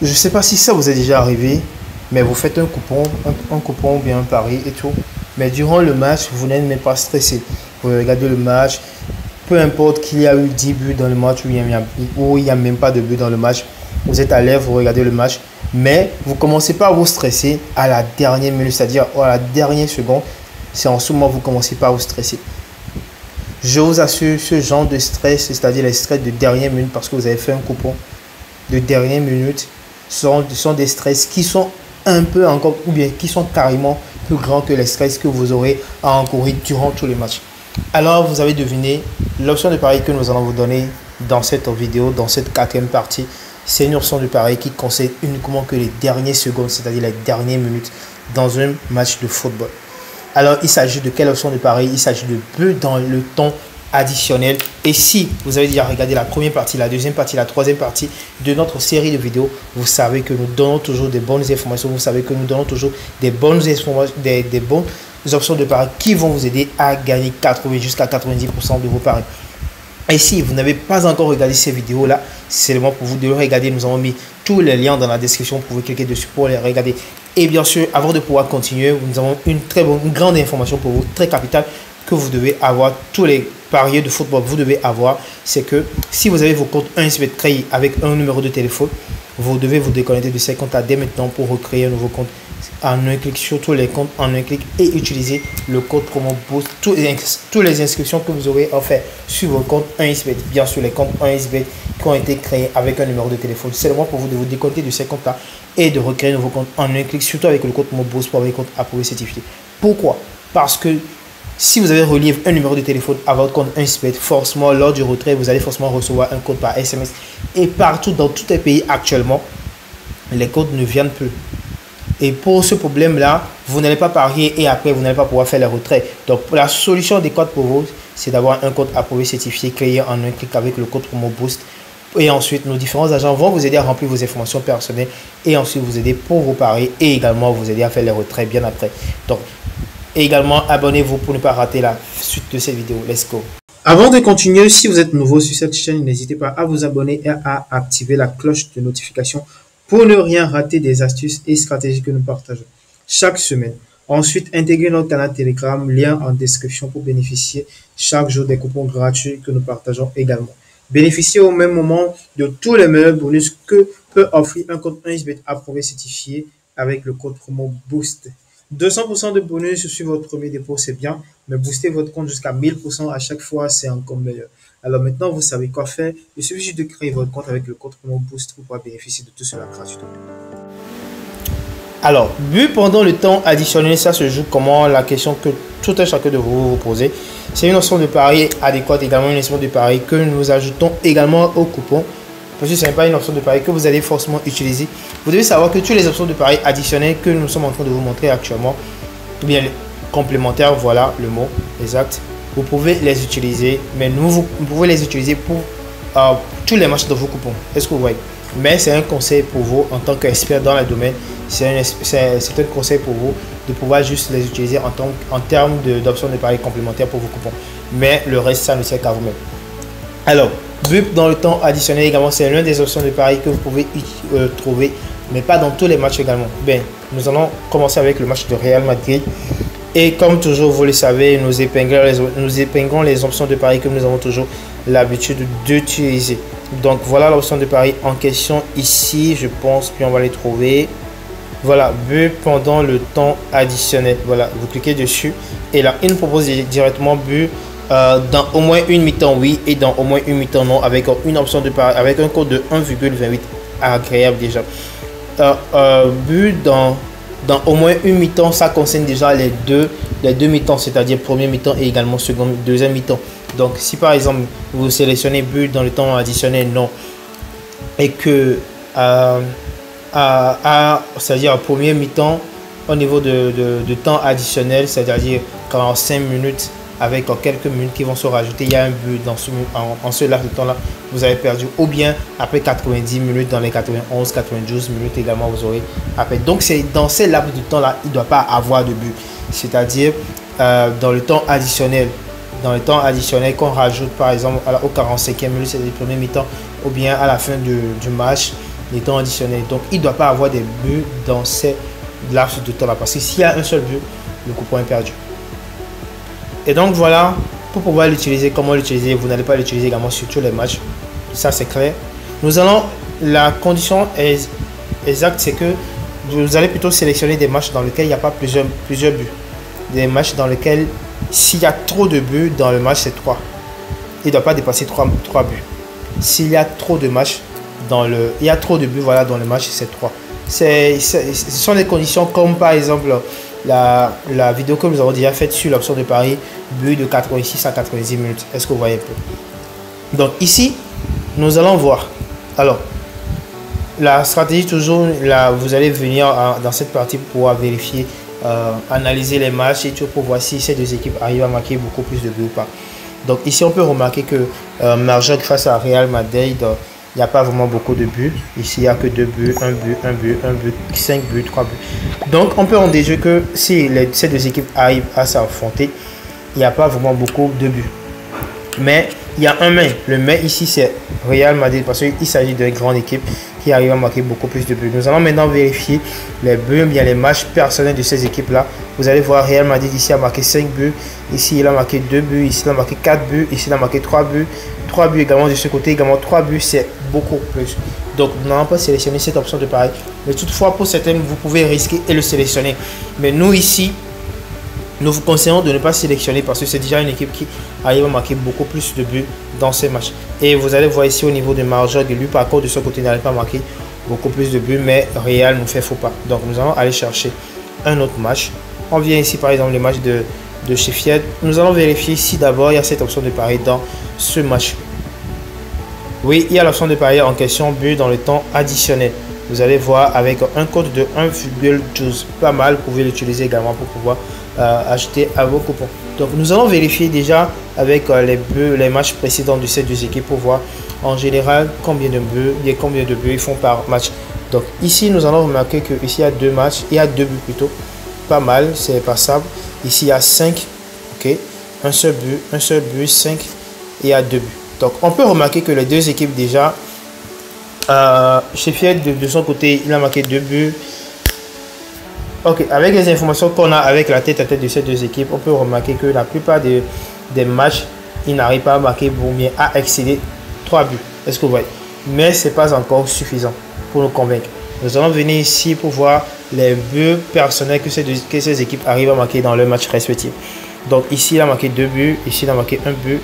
Je ne sais pas si ça vous est déjà arrivé, mais vous faites un coupon ou bien un pari et tout. Mais durant le match, vous n'êtes même pas stressé. Vous regardez le match, peu importe qu'il y a eu 10 buts dans le match ou il n'y a même pas de but dans le match. Vous êtes à l'aise, vous regardez le match, mais vous ne commencez pas à vous stresser à la dernière minute, c'est-à-dire à la dernière seconde. C'est en ce moment que vous ne commencez pas à vous stresser. Je vous assure, ce genre de stress, c'est-à-dire les stress de dernière minute parce que vous avez fait un coupon de dernière minute, sont des stress qui sont un peu encore, ou bien qui sont carrément plus grands que les stress que vous aurez à encourir durant tous les matchs. Alors, vous avez deviné, l'option de pari que nous allons vous donner dans cette vidéo, dans cette quatrième partie, c'est une option de pari qui concerne uniquement que les dernières secondes, c'est-à-dire les dernières minutes dans un match de football. Alors, il s'agit de quelle option de pari? Il s'agit de buts dans le temps additionnel. Et si vous avez déjà regardé la première partie, la deuxième partie, la troisième partie de notre série de vidéos, vous savez que nous donnons toujours des bonnes informations. Vous savez que nous donnons toujours des bonnes informations, des bonnes options de paris qui vont vous aider à gagner 80 jusqu'à 90% de vos paris. Et si vous n'avez pas encore regardé ces vidéos-là, c'est seulement pour vous de les regarder. Nous avons mis tous les liens dans la description. Vous pouvez cliquer dessus pour les regarder. Et bien sûr, avant de pouvoir continuer, nous avons une grande information pour vous, très capitale, que vous devez avoir. Tous les parieurs de football, vous devez avoir. C'est que si vous avez vos comptes 1xBet créés avec un numéro de téléphone, vous devez vous déconnecter de ces comptes dès maintenant pour recréer un nouveau compte en un clic sur tous les comptes en un clic et utiliser le code promo BOOST. Toutes les inscriptions que vous aurez offert sur vos comptes 1xBet, bien sûr les comptes 1xBet qui ont été créés avec un numéro de téléphone, c'est seulement pour vous de vous déconnecter de ces comptes là et de recréer un nouveau compte en un clic, surtout avec le code promo BOOST pour avoir un compte approuvé certifié. Pourquoi? Parce que si vous avez relié un numéro de téléphone à votre compte 1xBet, forcément lors du retrait, vous allez forcément recevoir un code par SMS. Et partout dans tous les pays actuellement, les codes ne viennent plus. Et pour ce problème-là, vous n'allez pas parier et après, vous n'allez pas pouvoir faire les retraits. Donc, la solution adéquate pour vous, c'est d'avoir un code approuvé certifié créé en un clic avec le code promo BOOST. Et ensuite, nos différents agents vont vous aider à remplir vos informations personnelles et ensuite vous aider pour vos paris et également vous aider à faire les retraits bien après. Donc, et également, abonnez-vous pour ne pas rater la suite de cette vidéo. Let's go. Avant de continuer, si vous êtes nouveau sur cette chaîne, n'hésitez pas à vous abonner et à activer la cloche de notification pour ne rien rater des astuces et stratégies que nous partageons chaque semaine. Ensuite, intégrez notre canal Telegram, lien en description pour bénéficier chaque jour des coupons gratuits que nous partageons également. Bénéficiez au même moment de tous les meilleurs bonus que peut offrir un compte 1xBet approuvé certifié avec le code promo BOOST. 200% de bonus sur votre premier dépôt, c'est bien, mais booster votre compte jusqu'à 1000% à chaque fois, c'est encore meilleur. Alors maintenant, vous savez quoi faire. Il suffit juste de créer votre compte avec le code promo BOOST pour pouvoir bénéficier de tout cela gratuitement. Alors, but pendant le temps additionnel, ça se joue comment? La question que tout un chacun de vous posez. C'est une option de pari adéquate, également une option de pari que nous ajoutons également au coupon. Parce que ce n'est pas une option de pari que vous allez forcément utiliser. Vous devez savoir que toutes les options de pari additionnelles que nous sommes en train de vous montrer actuellement, ou bien complémentaires, voilà le mot exact, vous pouvez les utiliser, mais vous pouvez les utiliser pour tous les matchs de vos coupons. Est-ce que vous voyez? Mais c'est un conseil pour vous en tant qu'expert dans le domaine. C'est un conseil pour vous de pouvoir juste les utiliser en termes d'options de pari complémentaires pour vos coupons. Mais le reste, ça ne sert qu'à vous-même. Alors, but dans le temps additionnel également, c'est l'une des options de pari que vous pouvez trouver, mais pas dans tous les matchs également. Bien, nous allons commencer avec le match de Real Madrid. Et comme toujours, vous le savez, nous épinglons les options de pari que nous avons toujours l'habitude d'utiliser. Donc, voilà l'option de pari en question ici. Je pense qu'on va les trouver. Voilà, but pendant le temps additionnel. Voilà, vous cliquez dessus. Et là, il nous propose directement but dans au moins une mi-temps oui et dans au moins une mi-temps non avec une option de pari avec un code de 1,28 agréable déjà. But dans au moins une mi-temps, ça concerne déjà les deux mi-temps, c'est-à-dire premier mi-temps et également deuxième mi-temps. Donc si par exemple vous sélectionnez but dans le temps additionnel non et que c'est-à-dire premier mi-temps au niveau de temps additionnel, c'est-à-dire 45 minutes avec quelques minutes qui vont se rajouter, il y a un but en ce laps de temps là, vous avez perdu, ou bien après 90 minutes, dans les 91 92 minutes également vous aurez après. Donc c'est dans ces laps de temps là, il ne doit pas avoir de but, c'est-à-dire dans le temps additionnel qu'on rajoute par exemple au 45e minute, c'est le premier mi-temps, ou bien à la fin du match, les temps additionnels. Donc, il ne doit pas avoir des buts dans ces laps de temps-là. Parce que s'il y a un seul but, le coupon est perdu. Et donc, voilà, pour pouvoir l'utiliser, comment l'utiliser, vous n'allez pas l'utiliser également sur tous les matchs. Ça, c'est clair. Nous allons, la condition exacte, c'est que vous allez plutôt sélectionner des matchs dans lesquels il n'y a pas plusieurs buts. Des matchs dans lesquels, s'il y a trop de buts dans le match, c'est 3. Il ne doit pas dépasser 3 buts. S'il y a trop de matchs dans le... Il y a trop de buts, voilà, dans le match, c'est 3. Ce sont des conditions comme, par exemple, la vidéo que nous avons déjà faite sur l'option de pari, but de 86 à 90 minutes. Est-ce que vous voyez un peu? Donc, ici, nous allons voir. Alors, la stratégie, toujours, là, vous allez venir dans cette partie pour pouvoir vérifier, analyser les matchs et tout pour voir si ces deux équipes arrivent à marquer beaucoup plus de buts ou pas. Donc ici, on peut remarquer que Marjac face à Real Madrid, il n'y a pas vraiment beaucoup de buts. Ici, il n'y a que 2 buts, 1 but, 1 but, 1 but, 5 buts, 3 buts. Donc, on peut en déduire que si ces deux équipes arrivent à s'affronter, il n'y a pas vraiment beaucoup de buts. Mais il y a un mais. Le mais ici, c'est Real Madrid parce qu'il s'agit d'une grande équipe qui arrive à marquer beaucoup plus de buts. Nous allons maintenant vérifier les buts, bien les matchs personnels de ces équipes-là. Vous allez voir Real Madrid ici a marqué 5 buts. Ici, il a marqué 2 buts. Ici, il a marqué 4 buts. Ici, il a marqué 3 buts. 3 buts également de ce côté. Également 3 buts, c'est beaucoup plus. Donc, nous n'allons pas sélectionner cette option de pari. Mais toutefois, pour certaines, vous pouvez risquer et le sélectionner. Mais nous, ici, nous vous conseillons de ne pas sélectionner parce que c'est déjà une équipe qui arrive à marquer beaucoup plus de buts dans ces matchs. Et vous allez voir ici au niveau de Marjac, lui par contre de ce côté n'arrive pas à marquer beaucoup plus de buts, mais Real nous fait faux pas. Donc nous allons aller chercher un autre match. On vient ici par exemple le match de Sheffield. Nous allons vérifier si d'abord il y a cette option de pari dans ce match. Oui, il y a l'option de pari en question, but dans le temps additionnel. Vous allez voir avec un code de 1,12. Pas mal, vous pouvez l'utiliser également pour pouvoir ajouter à vos coupons. Donc nous allons vérifier déjà avec les matchs précédents de ces deux équipes pour voir en général combien de buts ils font par match. Donc ici nous allons remarquer que ici il y a 2 matchs, il y a 2 buts plutôt. Pas mal, c'est passable. Ici il y a 5, ok, un seul but, 5 et il y a 2 buts. Donc on peut remarquer que les deux équipes déjà, Sheffield de son côté il a marqué 2 buts. Ok, avec les informations qu'on a avec la tête à tête de ces deux équipes, on peut remarquer que la plupart des matchs, ils n'arrivent pas à marquer pour bien à excéder 3 buts. Est-ce que vous voyez? Mais ce n'est pas encore suffisant pour nous convaincre. Nous allons venir ici pour voir les buts personnels que ces équipes arrivent à marquer dans leur match respectif. Donc ici, il a marqué 2 buts, ici, il a marqué 1 but,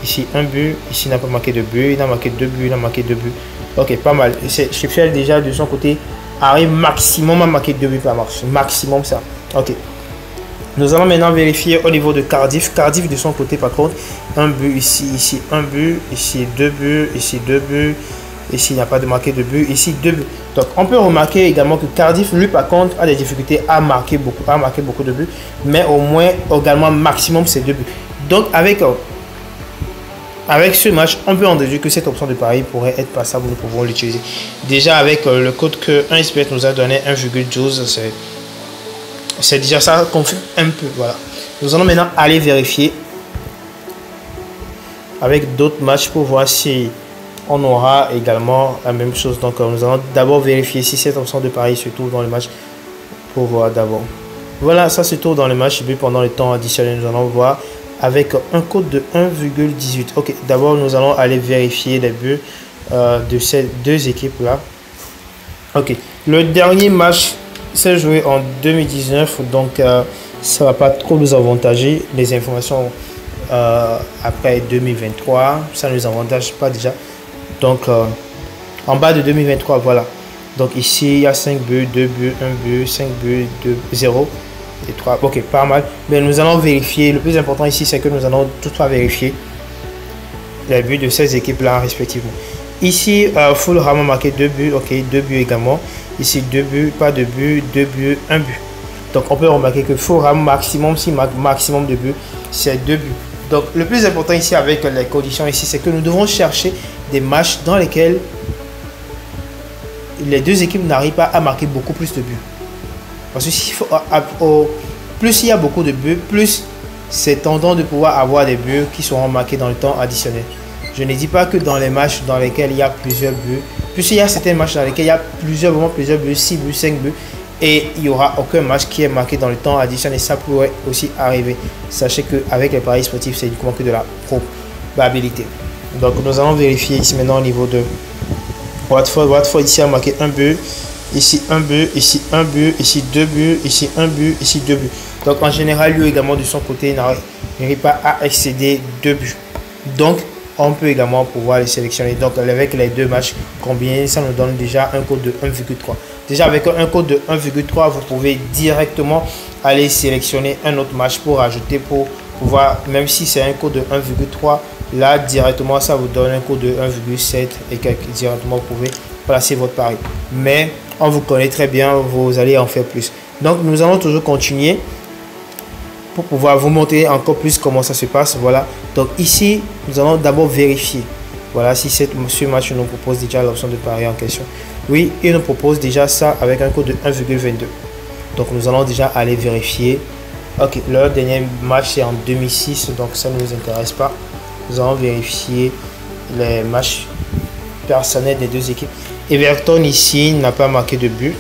ici, 1 but, ici, il n'a pas marqué de but, il a marqué 2 buts, il a marqué 2 buts. Ok, pas mal. Sheffield déjà de son côté arrive maximum à marquer 2 buts par match. Maximum ça. Ok. Nous allons maintenant vérifier au niveau de Cardiff. Cardiff de son côté par contre, 1 but ici, ici 1 but, ici 2 buts, ici 2 buts, ici il n'y a pas de marqué de but, ici 2 buts. Donc on peut remarquer également que Cardiff lui par contre a des difficultés à marquer beaucoup de buts, mais au moins également maximum c'est 2 buts. Donc avec ce match, on peut en déduire que cette option de pari pourrait être passable, nous pouvons l'utiliser. Déjà avec le code que 1xBet nous a donné 1,12, c'est déjà ça confirme un peu. Voilà. Nous allons maintenant aller vérifier avec d'autres matchs pour voir si on aura également la même chose. Donc nous allons d'abord vérifier si cette option de pari se trouve dans le match pour voir d'abord. Voilà, ça se trouve dans le match, but pendant le temps additionnel. Nous allons voir avec un code de 1,18. Ok, d'abord nous allons aller vérifier les buts de ces deux équipes là. Ok, le dernier match s'est joué en 2019, donc ça va pas trop nous avantager. Les informations après 2023, ça ne nous avantage pas déjà. Donc en bas de 2023, voilà. Donc ici il y a 5 buts, 2 buts, 1 but, 5 buts, 2, 0 et 3. Ok, pas mal. Mais nous allons vérifier. Le plus important ici, c'est que nous allons toutefois vérifier les buts de ces équipes-là respectivement. Ici, Fulham a marqué 2 buts. Ok, 2 buts également. Ici, 2 buts, pas de but, 2 buts, 1 but. Donc, on peut remarquer que Fulham, maximum de buts, c'est 2 buts. Donc, le plus important ici avec les conditions ici, c'est que nous devons chercher des matchs dans lesquels les deux équipes n'arrivent pas à marquer beaucoup plus de buts. Parce que plus il y a beaucoup de buts, plus c'est tendance de pouvoir avoir des buts qui seront marqués dans le temps additionnel. Je ne dis pas que dans les matchs dans lesquels il y a plusieurs buts, Puisqu'il y a certains matchs dans lesquels il y a vraiment plusieurs buts, 6 buts, 5 buts, et il n'y aura aucun match qui est marqué dans le temps additionnel, et ça pourrait aussi arriver. Sachez qu'avec les paris sportifs, c'est uniquement que de la probabilité. Donc nous allons vérifier ici maintenant au niveau de Watford. Watford ici a marqué un but, ici un but, ici un but, ici 2 buts, ici un but, ici 2 buts. Donc en général, lui également de son côté n'arrive pas à excéder 2 buts. Donc on peut également pouvoir les sélectionner. Donc avec les deux matchs combinés, ça nous donne déjà un code de 1,3. Déjà avec un code de 1,3, vous pouvez directement aller sélectionner un autre match pour ajouter, pour pouvoir, même si c'est un code de 1,3, là directement ça vous donne un code de 1,7 et directement vous pouvez placer votre pari. Mais on vous connaît très bien, vous allez en faire plus. Donc nous allons toujours continuer pour pouvoir vous montrer encore plus comment ça se passe. Voilà, donc ici nous allons d'abord vérifier, voilà, si ce match nous propose déjà l'option de pari en question. Oui, il nous propose déjà ça avec un code de 1,22. donc nous allons déjà aller vérifier. Ok, leur dernier match c'est en 2006, donc ça ne nous intéresse pas. Nous allons vérifier les matchs personnels des deux équipes. Everton ici n'a pas marqué de but.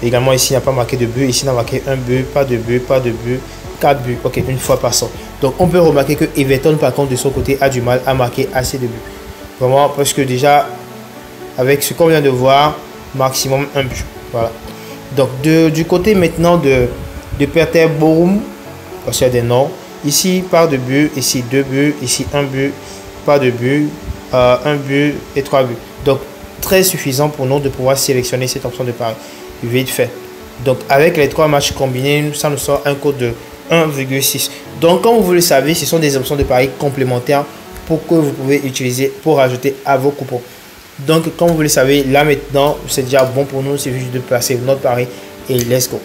Également ici, il n'a pas marqué de but. Ici, il a marqué un but, pas de but, pas de but, 4 buts. Ok, une fois par sorte. Donc, on peut remarquer que Everton, par contre, de son côté, a du mal à marquer assez de buts. Vraiment, parce que déjà, avec ce qu'on vient de voir, maximum un but. Voilà. Donc, du côté maintenant de Peterborough, parce qu'il y a des noms. Ici, pas de but. Ici, 2 buts. Ici, un but, pas de but, un but et 3 buts. Donc, très suffisant pour nous de pouvoir sélectionner cette option de pari. Vite fait. Donc avec les 3 matchs combinés, ça nous sort un code de 1,6. donc comme vous le savez, ce sont des options de pari complémentaires pour que vous pouvez utiliser pour ajouter à vos coupons. Donc comme vous le savez, là maintenant c'est déjà bon pour nous, c'est juste de placer notre pari et let's go.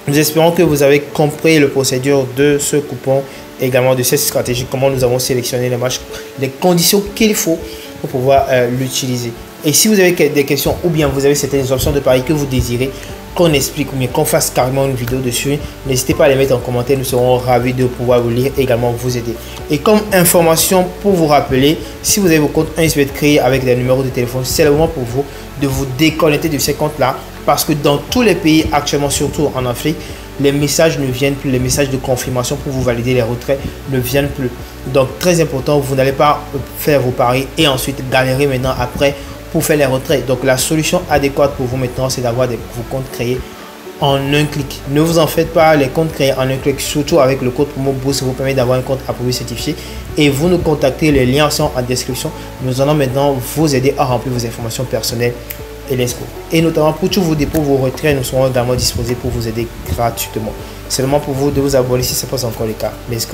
Nous espérons que vous avez compris le procédure de ce coupon, également de cette stratégie, comment nous avons sélectionné les matchs, les conditions qu'il faut pour pouvoir l'utiliser. Et si vous avez des questions ou bien vous avez certaines options de pari que vous désirez qu'on explique ou bien qu'on fasse carrément une vidéo dessus, n'hésitez pas à les mettre en commentaire, nous serons ravis de pouvoir vous lire et également vous aider. Et comme information pour vous rappeler, si vous avez vos comptes 1xBet créés avec des numéros de téléphone, c'est le moment pour vous de vous déconnecter de ces comptes-là, parce que dans tous les pays actuellement, surtout en Afrique, les messages ne viennent plus, les messages de confirmation pour vous valider les retraits ne viennent plus. Donc très important, vous n'allez pas faire vos paris et ensuite galérer maintenant après pour faire les retraits. Donc la solution adéquate pour vous maintenant, c'est d'avoir vos comptes créés en un clic. Ne vous en faites pas, les comptes créés en un clic, surtout avec le code promo BOOST, vous permet d'avoir un compte approuvé certifié. Et vous nous contactez, les liens sont en description. Nous allons maintenant vous aider à remplir vos informations personnelles et let's go. Et notamment pour tous vos dépôts, vos retraits, nous serons également disposés pour vous aider gratuitement. C'est seulement pour vous de vous abonner si ce n'est pas encore le cas. Let's go.